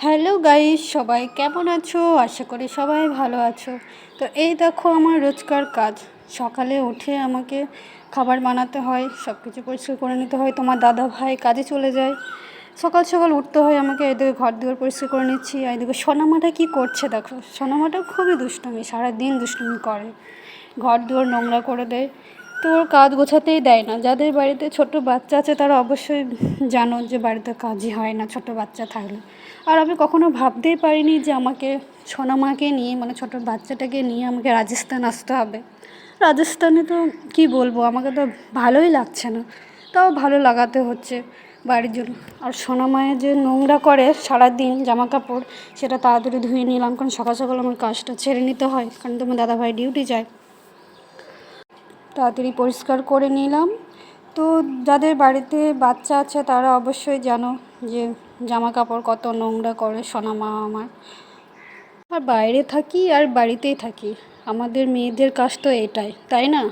Hello guys, সবাই কেমন আছো? আশা করি সবাই ভালো আছো। তো এই দেখো আমার রোজকার কাজ। সকালে উঠে আমাকে খাবার বানাতে হয়, সব কিছু পরিষ্কার করে নিতে হয়। তোমার দাদা ভাই কাজে চলে যায়, সকাল সকাল উঠতে হয় আমাকে। এদিকে ঘর দুয়ার পরিষ্কার করে নিচ্ছি। এদিকে সোনামাটা কী করছে দেখো, সোনামাটা খুবই দুষ্টুমি, সারাদিন দুষ্টুমি করে, ঘর দুয়ার নোংরা করে দেয়। তো ওর কাজ গোছাতেই দেয় না। যাদের বাড়িতে ছোট বাচ্চা আছে তারা অবশ্যই জানো যে বাড়িতে কাজই হয় না ছোট বাচ্চা থাকলে। আর আমি কখনো ভাবতেই পারিনি যে আমাকে সোনামাকে নিয়ে, মানে ছোট বাচ্চাটাকে নিয়ে আমাকে রাজস্থান আসতে হবে। রাজস্থানে তো কী বলবো, আমাকে তো ভালোই লাগছে না, তাও ভালো লাগাতে হচ্ছে বাড়ির জন্য। আর সোনামায়ের যে নোংরা করে সারাদিন জামা কাপড়, সেটা তাড়াতাড়ি ধুয়ে নিলাম, কারণ সকাল সকাল আমার কাজটা ছেড়ে নিতে হয়, কারণ তোমার দাদাভাই ডিউটি যায়। তাড়াতাড়ি পরিষ্কার করে নিলাম। তো যাদের বাড়িতে বাচ্চা আছে তারা অবশ্যই জানো যে জামা কাপড় কত নোংরা করে সোনামা আমার। আর বাইরে থাকি আর বাড়িতেই থাকি, আমাদের মেয়েদের কাজ তো এটাই, তাই না?